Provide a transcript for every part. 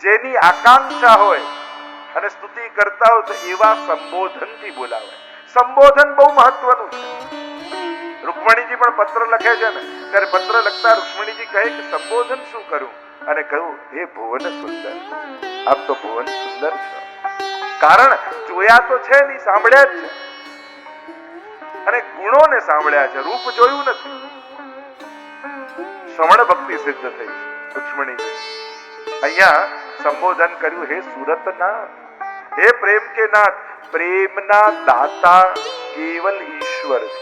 જેની આકાંક્ષા હોય અને સ્તુતિ કરતા હોય તો એવા સંબોધનથી બોલાવે. સંબોધન બહુ મહત્વનું છે. રૂકમણીજી પણ પત્ર લખે છે ને, ત્યારે પત્ર લખતા રૂકમણીજી કહે કે સંબોધન શું કરું, અને કહ્યું હે ભુવન સુંદર, આપ તો ભુવન સુંદર છો. કારણ જોયા તો છે નહીં, સાંભળ્યા જ છે, અને ગુણોને સાંભળ્યા છે, રૂપ જોયું નથી. શ્રવણ ભક્તિ સિદ્ધ થઈ છે રૂક્ષ્મણીજી. અહીંયા સંબોધન કર્યું હે સુરતનાથ, હે પ્રેમ કે નાથ. પ્રેમના દાતા કેવલ ઈશ્વર છે.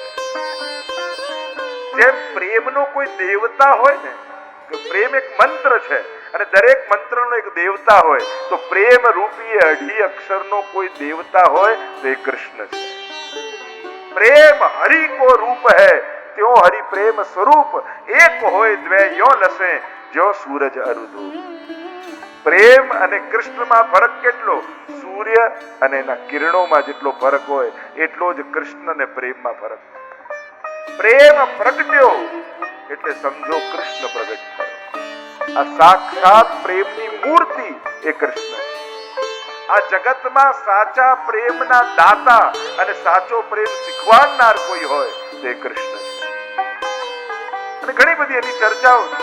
જેમ પ્રેમનો કોઈ દેવતા હોય ને, કે પ્રેમ એક મંત્ર છે અને દરેક મંત્રનો એક દેવતા હોય, તો પ્રેમ રૂપી 2 અક્ષરનો કોઈ દેવતા હોય તો એ કૃષ્ણ છે. પ્રેમ હરિ કો રૂપ है, ત્યો હરિ પ્રેમ સ્વરૂપ. એક હોય દ્વે યો લસે, જો સૂરજ અરુધુ. પ્રેમ અને કૃષ્ણમાં ફરક કેટલો? સૂર્ય અને એના કિરણોમાં જેટલો ફરક હોય એટલો જ કૃષ્ણ અને પ્રેમમાં ફરક. પ્રેમ પ્રગટ્યો એટલે સમજો કૃષ્ણ પ્રગટ થયો. આ સાક્ષાત પ્રેમની મૂર્તિ એ કૃષ્ણ છે. આ જગતમાં સાચા પ્રેમના દાતા અને સાચો પ્રેમ શીખવાડનાર કોઈ હોય તો એ કૃષ્ણ છે. અને ઘણી બધી એની ચર્ચાઓ છે,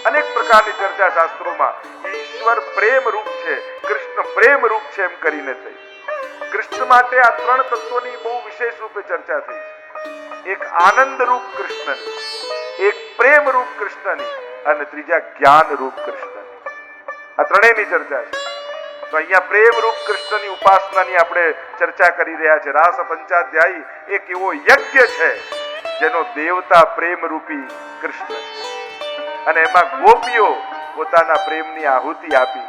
અનેક પ્રકારની ચર્ચા શાસ્ત્રોમાં. ઈશ્વર પ્રેમ રૂપ છે, કૃષ્ણ પ્રેમ રૂપ છે એમ કરીને થઈ. કૃષ્ણ માટે આ 3 તત્વોની બહુ વિશેષ રૂપે ચર્ચા થઈ છે. એક આનંદ રૂપ કૃષ્ણની, એક પ્રેમ રૂપ કૃષ્ણની, અને ત્રીજા જ્ઞાન રૂપ કૃષ્ણની. આ ત્રણેયની ચર્ચા છે. તો અહીંયા પ્રેમ રૂપ કૃષ્ણની ઉપાસનાની આપણે ચર્ચા કરી રહ્યા છે. રાસ પંચાધ્યાયી એક એવો યજ્ઞ છે જેનો દેવતા પ્રેમ રૂપી કૃષ્ણ છે, અને એમાં ગોપીઓ પોતાના પ્રેમની આહુતિ આપી.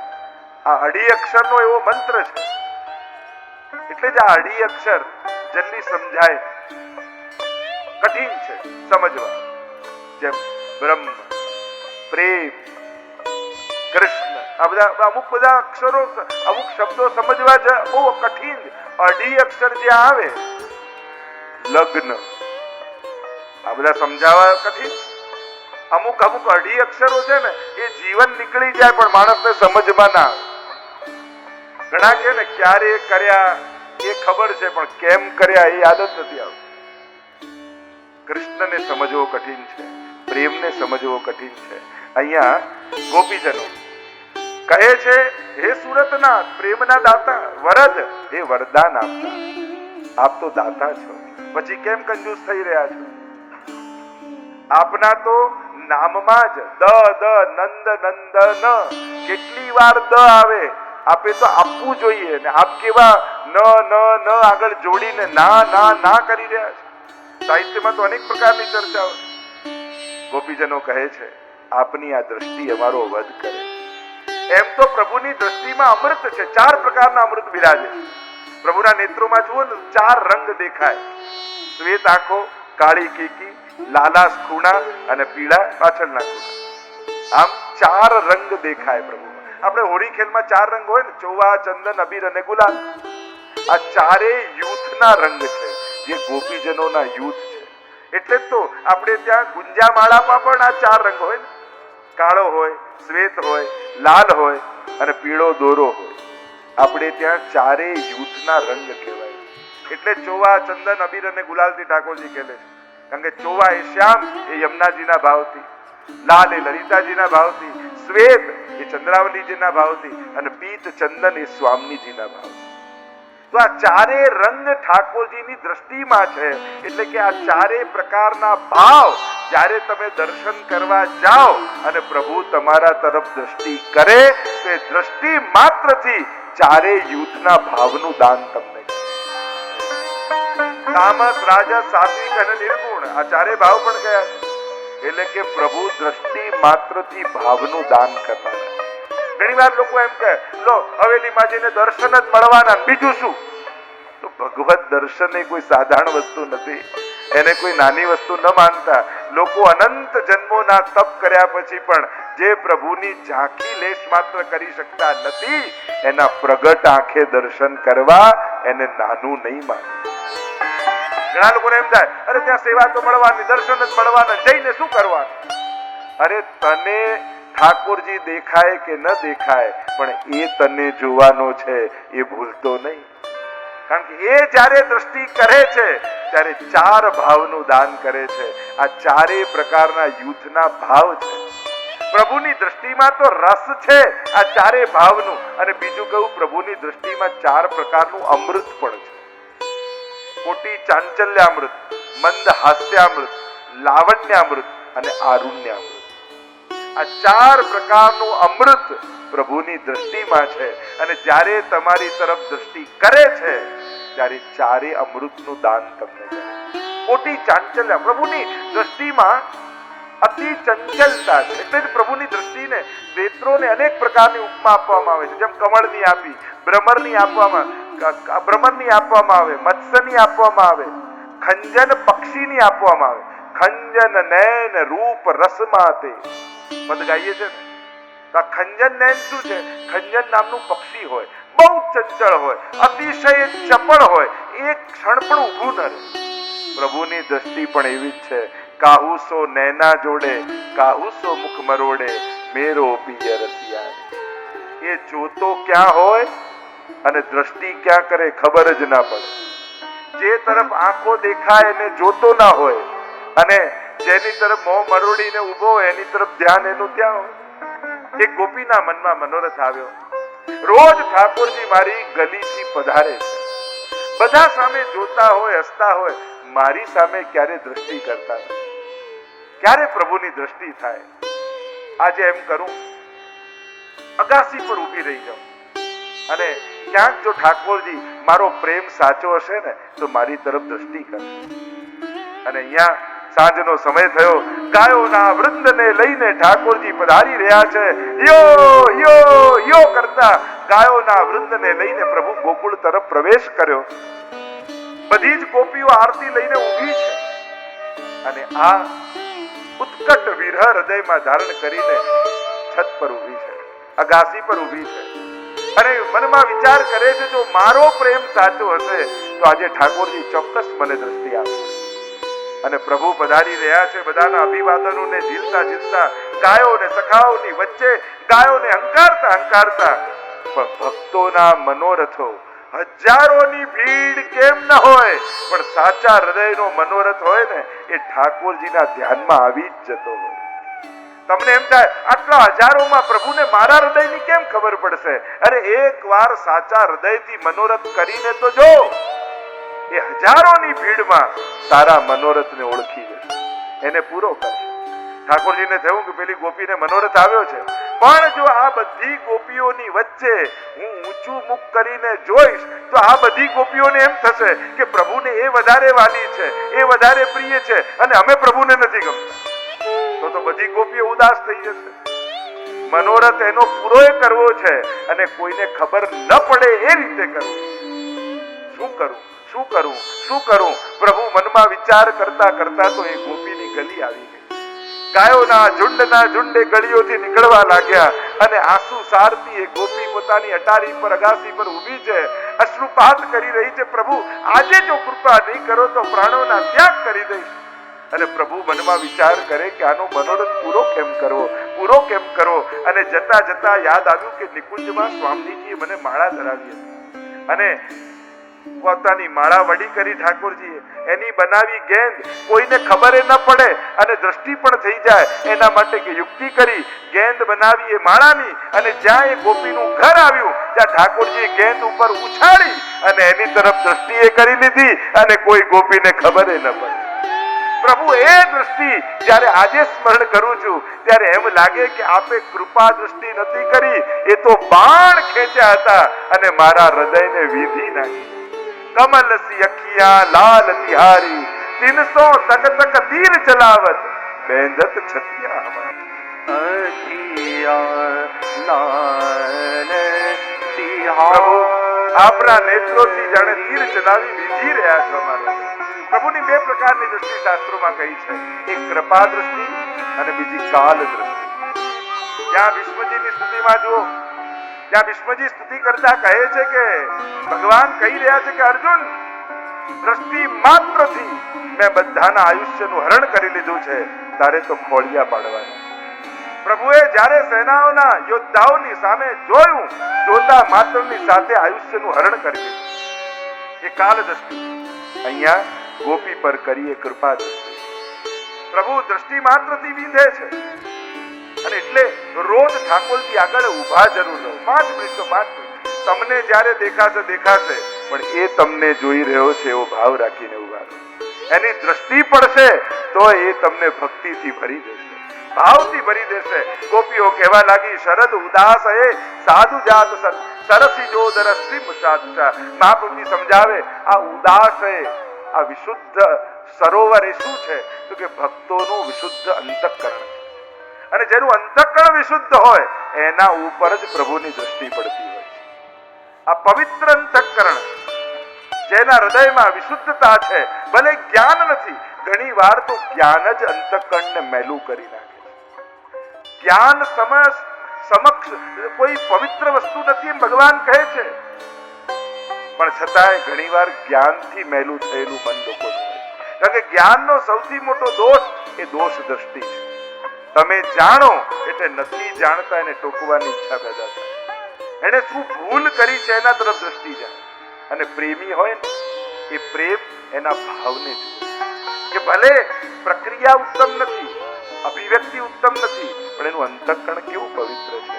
આ 2 અક્ષરનો એવો મંત્ર છે, એટલે જ આ 2 અક્ષર જલ્દી સમજાય, કઠિન છે સમજવા. જેમ બ્રહ્મ, પ્રેમ, કૃષ્ણ, આ બધા અમુક બધા અક્ષરો, અમુક શબ્દો સમજવા બહુ કઠિન. 2 અક્ષર જે આવે, લગ્ન, આ બધા સમજાવવા કઠિન. અમુક 2 અક્ષરો છે ને, એ જીવન નીકળી જાય પણ માણસને સમજમાં ના આવે. ઘણા કે ને ક્યારે કર્યા એ ખબર છે પણ કેમ કર્યા એ આદત નથી આવતી. કૃષ્ણને સમજવો કઠિન છે, પ્રેમને સમજવો કઠિન છે. અહીંયા ગોપીજનો કહે છે હે સુરતનાથ, પ્રેમના દાતા, વરદ, હે વરદાન આપતા. આપ તો દાતા છો, પછી કેમ કંજૂસ થઈ રહ્યા છો? આપના તો નામમાં જ દ નંદ નંદન, કેટલી વાર દ આવે. આપે તો આપવું જોઈએ ને આપ કેવા ન આગળ જોડીને ના કરી રહ્યા છે. સાહિત્યમાં તો અનેક પ્રકારની ચર્ચાઓ. ગોપીજનો કહે છે આપની આ દ્રષ્ટિ અમારો વધ કરે. એમ તો પ્રભુની દ્રષ્ટિમાં અમૃત છે, 4 પ્રકારના અમૃત બિરાજે. પ્રભુના નેત્રોમાં જુઓ ને 4 રંગ દેખાય. શ્વેત આંખો, કાળી કીકી, લાલા ખૂણા અને પીળા પાછળના ખૂણા. આમ 4 રંગ દેખાય પ્રભુમાં. આપણે હોળી ખેલમાં 4 રંગ હોય ને, ચોવા, ચંદન, અબીર અને ગુલાલ. આ 4 યુથના રંગ છે, જે ગોપીજનોના યુથ છે. એટલે તો આપણે ત્યાં ગુંજામાળામાં પણ આ 4 રંગ હોય ને, કાળો હોય, શ્વેત હોય, લાલ હોય અને પીળો દોરો હોય. આપણે ત્યાં 4 યુથના રંગ કહેવાય. એટલે ચોવા, ચંદન, અબીર અને ગુલાલથી ઠાકોરજી ખેલે છે. કારણ કે ચોવા એ શ્યામ, એ યમુનાજીના ભાવથી, લાલ એ લલિતાજીના ભાવથી, શ્વેત એ ચંદ્રાવલીજીના ભાવથી, અને પીત ચંદન એ સ્વામીજીના ભાવથી. તો આ 4 રંગ ઠાકોરજીની દ્રષ્ટિમાં છે. એટલે કે આ 4 પ્રકારના ભાવ જ્યારે તમે દર્શન કરવા જાઓ અને પ્રભુ તમારા તરફ દ્રષ્ટિ કરે, તો એ દ્રષ્ટિ માત્રથી 4 યુથના ભાવનું દાન તમને કરે. તામસ, રાજસ, સાત્વિક અને નિર્ગુણ, આ 4 ભાવ પણ કયા છે? એટલે કે પ્રભુ દ્રષ્ટિ માત્રથી ભાવનું દાન કરનારા. ઘણી વાર લોકો એમ કહે લો હવેલીમાં જઈને દર્શન જ મળવાના, બીજું શું? તો ભગવત દર્શન એ કોઈ સાધારણ વસ્તુ નથી, એને કોઈ નાની વસ્તુ ન માનતા. લોકો અનંત જન્મોના તપ કર્યા પછી પણ જે પ્રભુની ઝાંખી લેશ માત્ર કરી શકતા નથી, એના પ્રગટ આંખે દર્શન કરવા એને નાનું નહીં માનવું. ઘણા લોકોને એમ થાય અરે ત્યાં સેવા તો મળવાની, દર્શન જ મળવાના, જઈને શું કરવાનું? અરે તને ઠાકોરજી દેખાય કે ન દેખાય, પણ એ તને જોવાનો છે એ ભૂલતો નહીં. કારણ કે એ જ્યારે દ્રષ્ટિ કરે છે ત્યારે ચાર ભાવનું દાન કરે છે. આ ચારેય પ્રકારના યુથના ભાવ છે. પ્રભુની દ્રષ્ટિમાં તો રસ છે આ ચારેય ભાવનું, અને બીજું કહું, પ્રભુની દ્રષ્ટિમાં ચાર પ્રકારનું અમૃત પણ છે. કોટી ચાંચલ્યામૃત, મંદ હાસ્યામૃત, લાવણ્યામૃત અને આરુણ્યામૃત. આ ચાર પ્રકારનું અમૃત પ્રભુની દ્રષ્ટિમાં છે. અને જ્યારે તમારી તરફ દ્રષ્ટિ કરે છે ત્યારે ચારે અમૃતનું દાન તમને કરે. કોટી ચાંચલ્ય, પ્રભુની દ્રષ્ટિમાં અતિ ચંચલતા છે. એટલે જ પ્રભુની દ્રષ્ટિને નેત્રોને અનેક પ્રકારની ઉપમા આપવામાં આવે છે. જેમ કમળની આપી, ભ્રમરની આપવામાં આવે, મત્સ્યની આપવામાં આવે, ખંજન પક્ષીની આપવામાં આવે. ખંજન નયન રૂપ રસમાતે પદ ગાઈએ છે ને, તો આ ખંજન નયન શું છે? ખંજન નામનું પક્ષી હોય, બહુ ચંચળ હોય, અતિશય ચપળ હોય, એક ક્ષણ પણ ઊભું ન રહે. પ્રભુની દ્રષ્ટિ પણ એવી જ છે. કાહુ સો નૈના જોડે, કાહુ સો મુખ મરોડે, મેરો પિય રસિયા. એ જોતો ક્યાં હોય અને દ્રષ્ટિ ક્યાં કરે ખબર જ ના પડે. જે તરફ આંખો દેખાય એને જોતો ના હોય, અને જેની તરફ મોં મરોડીને ઊભો હોય એની તરફ ધ્યાન એનું ત્યાં હોય. એક ગોપીના મનમાં મનોરથ આવ્યો. રોજ ઠાકોરજી મારી ગલીથી પધારે છે, બધા સામે જોતા હોય, હસતા હોય, મારી સામે ક્યારે દ્રષ્ટિ કરતા નથી. ક્યારે પ્રભુની દ્રષ્ટિ થાય? આજે એમ કરું, અગાસી પર ઊભી રહી જાઉં, અને ક્યાંક જો ઠાકોરજી મારો પ્રેમ સાચો હશે ને તો મારી તરફ દ્રષ્ટિ કરશે. અને અહીંયા સાંજનો સમય થયો, ગાયોના વૃંદને લઈને ઠાકોરજી પધારી રહ્યા છે. યો યો યો કરતા ગાયોના વૃંદને લઈને પ્રભુ ગોકુળ તરફ પ્રવેશ કર્યો. બધી જ ગોપીઓ આરતી લઈને ઊભી છે, અને આ ઉત્કટ વિરહ હૃદયમાં ધારણ કરીને છત પર ઊભી છે, અગાસી પર ઊભી છે, અને મનમાં વિચાર કરે છે, જો મારો પ્રેમ સાચો હશે તો આજે ઠાકોરજી ચોક્કસ મને દ્રષ્ટિ આપશે. અને પ્રભુ પધારી રહ્યા છે. બધાના અભિવાદનોને ઝીલતા ઝીલતા ગાયોને સખાઓની વચ્ચે ગાયોને હંકારતા ભક્તોના મનોરથો, હજારોની ભીડ કેમ ન હોય, પણ સાચા હૃદયનો મનોરથ હોય ને એ ઠાકોરજીના ધ્યાનમાં આવી જ જતો હોય. તમને એમ થાય આટલા હજારોમાં પ્રભુને મારા હૃદયની કેમ ખબર પડશે? અરે એકવાર સાચા હૃદયથી મનોરથ કરીને તો જો, એ હજારોની ભીડમાં તારા મનોરથને ઓળખી જશે, એને પૂરો કરશે. ઠાકોરજીને થયું કે પેલી ગોપીને મનોરથ આવ્યો છે, પણ જો આ બધી ગોપીઓની વચ્ચે હું ઊંચું મુખ કરીને જોઈશ તો આ બધી ગોપીઓને એમ થશે કે પ્રભુને એ વધારે વાલી છે, એ વધારે પ્રિય છે, અને અમે પ્રભુને નથી ગમતા. તો બધી ગોપીઓ ઉદાસ થઈ જશે. મનોરથ એનો પૂરો કરવો છે, અને કોઈને ખબર ન પડે એ રીતે કરવો. શું કરું, શું કરું, શું કરું? પ્રભુ મનમાં વિચાર કરતા કરતા તો એ ગોપીની ગલી આવી ગઈ. ગાયોના ઝુંડના ઝુંડે ગળીઓથી નીકળવા લાગ્યા, અને આંસુ સારતી એ ગોપી પોતાની અટારી પર, અગાસી પર ઊભી છે, અશ્રુપાત કરી રહી છે. પ્રભુ આજે જો કૃપા નહીં કરો તો પ્રાણોના ત્યાગ કરી દઈશ. અને પ્રભુ મનમાં વિચાર કરે કે આનો મનોરથ પૂરો કેમ કરવો, પૂરો કેમ કરવો. અને જતા જતા યાદ આવ્યું કે નિકુંજમાં સ્વામીજીએ મને માળા ધરાવી હતી, અને પોતાની માળા વડી કરી ઠાકોરજીએ. એની બનાવી ગેંદ કોઈને ખબર ન પડે અને દ્રષ્ટિ પણ થઈ જાય એના માટે કે યુક્તિ કરી ગેંદ બનાવી એ માળાની, અને જ્યાં એ ગોપીનું ઘર આવ્યું ત્યાં ઠાકોરજીએ ગેંદ ઉપર ઉછાળી અને એની તરફ દ્રષ્ટિએ કરી લીધી, અને કોઈ ગોપીને ખબર ન પડે. પ્રભુ એ દ્રષ્ટિ જ્યારે આજે સ્મરણ કરું છું ત્યારે એમ લાગે કે આપે કૃપા દ્રષ્ટિ નથી કરી, એ તો બાણ ખેંચ્યા હતા અને મારા હૃદયને વીંધી નાખી. કમલ સી અખિયા લાલ તિહારી, 300 તક તક તીર ચલાવત, બેંદત છતિયા અખિયા લાલ તિહારી. આપના નેત્રોથી જાણે તીર ચલાવી વીંધી રહ્યા છો અમારા. પ્રભુની બે પ્રકારની દ્રષ્ટિ શાસ્ત્રોમાં કહી છે, એક કૃપા દ્રષ્ટિ અને બીજી કાલ દ્રષ્ટિ. ત્યાં વિશ્વજીની સ્તુતિમાં જુઓ, ત્યાં વિશ્વજી સ્તુતિ કરતા કહે છે કે ભગવાન કહી રહ્યા છે કે અર્જુન, દ્રષ્ટિ માત્રથી મેં બધાના આયુષ્યનું હરણ કરી લીધું છે, તારે તો ખોળિયા પાડવાના. પ્રભુએ જ્યારે સેનાઓના યોદ્ધાઓની સામે જોયું, જોતા માત્રની સાથે આયુષ્યનું હરણ કરી દીધું. એ કાલ દ્રષ્ટિ. અહીંયા ગોપી પર કરીએ કૃપા દ્રષ્ટિ. પ્રભુ દ્રષ્ટિ માત્રથી વિંધે છે અને એટલે રોજ ઠાકોરજી આગળ ઊભા જરૂર રહો. 5 મિનિટ તો 5 મિનિટ. તમને જ્યારે દેખાશે દેખાશે, પણ એ તમને જોઈ રહ્યો છે એવો ભાવ રાખીને ઊભા રહો. એની દ્રષ્ટિ પડશે તો એ તમને ભક્તિથી ભરી દેશે, ભાવથી ભરી દેશે. ગોપીઓ કહેવા લાગી, શરદ ઉદાસ હે સાધુ જાત સરસી જો દરસી મુસાદશા. મહાપ્રભુજી સમજાવે, આ ઉદાસ હે, આ વિશુદ્ધ સરોવર એ શું છે? તો કે ભક્તોનું વિશુદ્ધ અંતઃકરણ છે. અને જેનું અંતઃકરણ વિશુદ્ધ હોય એના ઉપર જ પ્રભુની દ્રષ્ટિ પડતી હોય છે. આ પવિત્ર અંતઃકરણ, જેના હૃદયમાં વિશુદ્ધતા છે, ભલે જ્ઞાન નથી, ઘણી વાર તો જ્ઞાન જ અંતઃકરણને મેલું કરી નાખે છે. જ્ઞાન સમક્ષ કોઈ પવિત્ર વસ્તુ નથી એમ ભગવાન કહે છે, પણ છતાંય ઘણી વાર જ્ઞાનથી મેલું થયેલું મન લોકો છે. કારણ કે જ્ઞાનનો સૌથી મોટો દોષ એ દોષ દ્રષ્ટિ છે. તમે જાણો એટલે નથી જાણતા એને ટોકવાની ઈચ્છા પેદા થાય. એને શું ભૂલ કરી છે એના તરફ દ્રષ્ટિ જાય. અને પ્રેમી હોય ને, એ પ્રેમ એના ભાવને જુએ કે ભલે પ્રક્રિયા ઉત્તમ નથી, અભિવ્યક્તિ ઉત્તમ નથી, પણ એનું અંતઃકરણ કેવું પવિત્ર છે.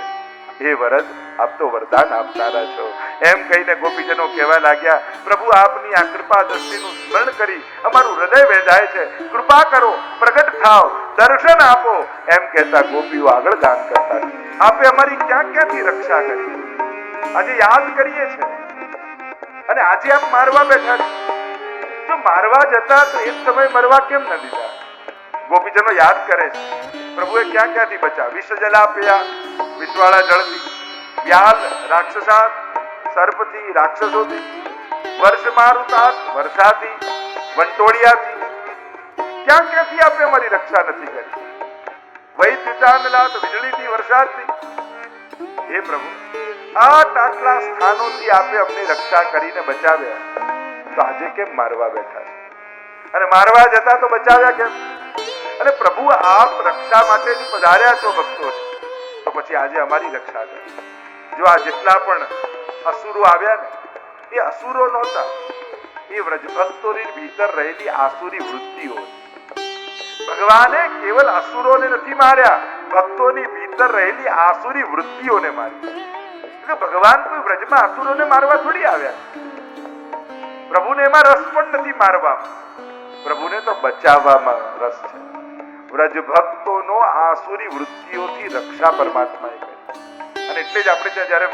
હે વરદ, આપ તો વરદાન આપનારા છો. એમ કહીને ગોપીજનો કહેવા લાગ્યા, પ્રભુ આપની આ કૃપા દ્રષ્ટિનું સ્મરણ કરી અમારું હૃદય વેદાય છે, કૃપા કરો, પ્રગટ થાવ, દર્શન આપો. એમ કહેતા ગોપીઓ આગળ ગાન કરતા, આપે અમારી ક્યાં ક્યાંથી રક્ષા કરી, આજે યાદ કરીએ છીએ. અને આજે આપ મારવા બેઠા છો. જો મારવા જતા તો એક સમય મરવા કેમ ન દીધા? ગોપીજનો યાદ કરે છે, પ્રભુએ ક્યાં ક્યાંથી બચા. વિષ જલાપ્યા, વિષવાળા જળથી, વ્યાલ રાક્ષસાત, સર્પથી, રાક્ષસોથી, વર્ષ મારુતાત, વર્ષાથી, વંટોળિયાથી, ક્યાં ક્યાંથી આપે અમારી રક્ષા નથી કરી. વૈદ્યુતાનલાત, વીજળીથી, વરસાદથી. હે પ્રભુ, આટલા સ્થાનોથી આપે અમને રક્ષા કરીને બચાવ્યા, તો આજે કેમ મારવા બેઠા છે? અને મારવા જતા તો બચાવ્યા કેમ? અને પ્રભુ આપ રક્ષા માટે જ પધાર્યા છો ભક્તો, તો પછી આજે અમારી રક્ષા કરો. જો આ જેટલા પણ અસુરો આવ્યા ને, એ અસુરો નહોતા, એ વ્રજભક્તોની ભીતર રહેલી આસુરી વૃત્તિઓ. ભગવાને કેવલ અસુરોને નથી માર્યા, ભક્તોની ભીતર રહેલી આસુરી વૃત્તિઓને મારી. ભગવાન કોઈ વ્રજમાં અસુરોને મારવા થોડી આવ્યા. પ્રભુને એમાં રસ પણ નથી મારવામાં, પ્રભુને તો બચાવવામાં રસ છે. વ્રજ ભક્તોનો આસુરી વૃત્તિઓથી રક્ષા પરમાત્માએ કરી. અને એટલે જ આપણે ત્યાં જયારે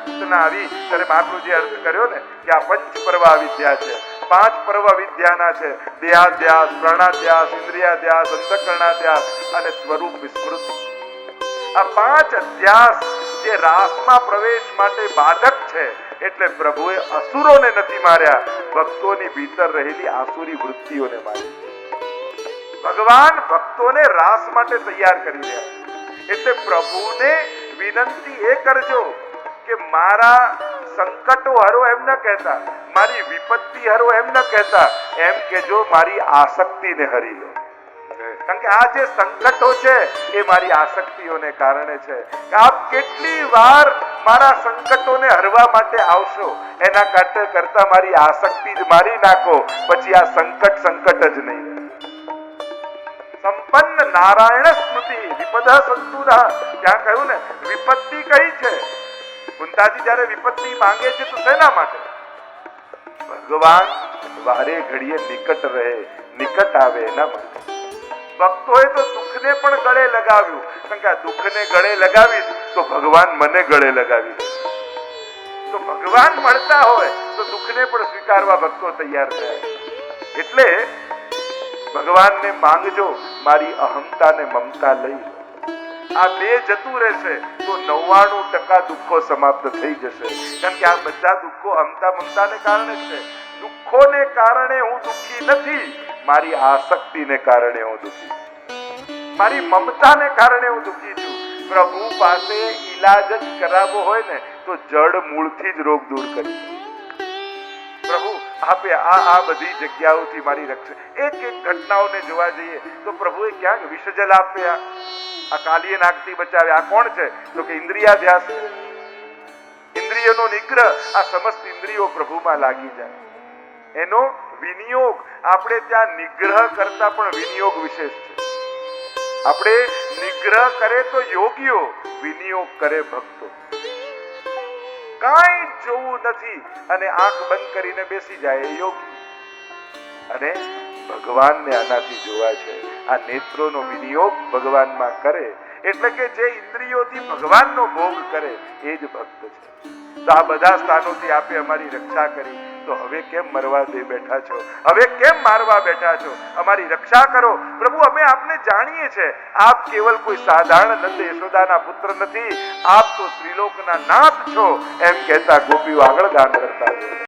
પૂતના આવી ત્યારે મહાપ્રભુજી અર્થ કર્યો ને કે આ પંચ પર્વ વિદ્યા છે. 5 પર્વ વિદ્યાના છે: દેહાધ્યાસ, પ્રાણાધ્યાસ, ઇન્દ્રિયાધ્યાસ, અંતઃકરણાધ્યાસ અને સ્વરૂપ વિસ્મૃતિ. આ 5 અધ્યાસ જે રાસમાં પ્રવેશ માટે બાધક છે, એટલે પ્રભુએ અસુરોને નથી માર્યા, ભક્તોની ભીતર રહેલી આસુરી વૃત્તિઓને મારી. ભગવાન ભક્તોને રાસ માટે તૈયાર કરી રહ્યા. એટલે પ્રભુને વિનંતી એ કરજો કે મારા સંકટો હરો એમ ન કહેતા, મારી વિપત્તિ હરો એમ ન કહેતા, એમ કેજો મારી આસક્તિને હરી લો. કારણ કે આ જે સંકટો છે એ મારી આસક્તિઓને કારણે છે. આપ કેટલી વાર મારા સંકટોને હરવા માટે આવશો, એના કરતા મારી આસક્તિ જ મારી નાખો, પછી આ સંકટ જ નહીં. સંપન્ન નારાયણ સ્મૃતિ વિપદ સંતુર. ત્યાં કહ્યું ને, વિપત્તિ કઈ છે? કુંતાજી જયારે વિપત્તિ માંગે છે તો શેના માટે? ભગવાન વારે ઘડીએ નિકટ રહે, નિકટ આવે એના માટે. ભક્તોએ તો દુઃખને પણ ગળે લગાવ્યું, કારણ કે આ દુઃખને ગળે લગાવીશ તો ભગવાન મને ગળે લગાવી. તો ભગવાન મળતા હોય તો દુઃખને પણ સ્વીકારવા ભક્તો તૈયાર થયા. એટલે ભગવાનને માંગજો, મારી અહંતા ને મમતા લઈ. આ બે જતું રહેશે તો 99% દુઃખો સમાપ્ત થઈ જશે. કારણ કે આ બધા દુઃખો અહંતા મમતાને કારણે છે. દુઃખોને કારણે હું દુઃખી નથી, મારી આસક્તિને કારણે હું દુઃખી, મારી મમતાને કારણે હું દુઃખી છું. પ્રભુ પાસે ઈલાજ જ કરાવવો હોય ને તો જડ મૂળથી જ રોગ દૂર કરી. પ્રભુ આપે આ બધી જગ્યાઓથી મારી રક્ષા. એક ઘટનાઓને જોવા જઈએ તો પ્રભુએ ક્યાંક વિષ જલ આપ્યા, આ કાલીએ નાગથી બચાવે. આ કોણ છે? તો કે ઇન્દ્રિયાધ્યાસ, ઇન્દ્રિયોનો નિગ્રહ. આ સમસ્ત ઇન્દ્રિયો પ્રભુમાં લાગી જાય, એનો વિનિયોગ. આપણે ત્યાં નિગ્રહ કરતા પણ વિનિયોગ વિશેષ છે. આપણે નિગ્રહ કરે તો યોગીઓ, વિનિયોગ કરે ભક્તો. કાંઈ જોવું નથી અને આંખ બંધ કરીને બેસી જાય એ યોગી. અને ભગવાનને આનાથી જોવા છે. આ નેત્રોનો વિનિયોગ ભગવાનમાં કરે એટલે કે જે ઇન્દ્રિયોથી ભગવાનનો ભોગ કરે એ જ ભક્ત છે. તો આ બધા સ્થાનોથી આપે અમારી રક્ષા કરી, તો હવે કેમ મરવા દે બેઠા છો? હવે કેમ મારવા બેઠા છો? અમારી રક્ષા કરો પ્રભુ. અમે આપને જાણીએ છે, આપ કેવલ કોઈ સાધારણ નંદ યશોદાના પુત્ર નથી, આપ તો ત્રિલોકના નાથ છો. એમ કહેતા ગોપીઓ આગળ ગાન કરતા.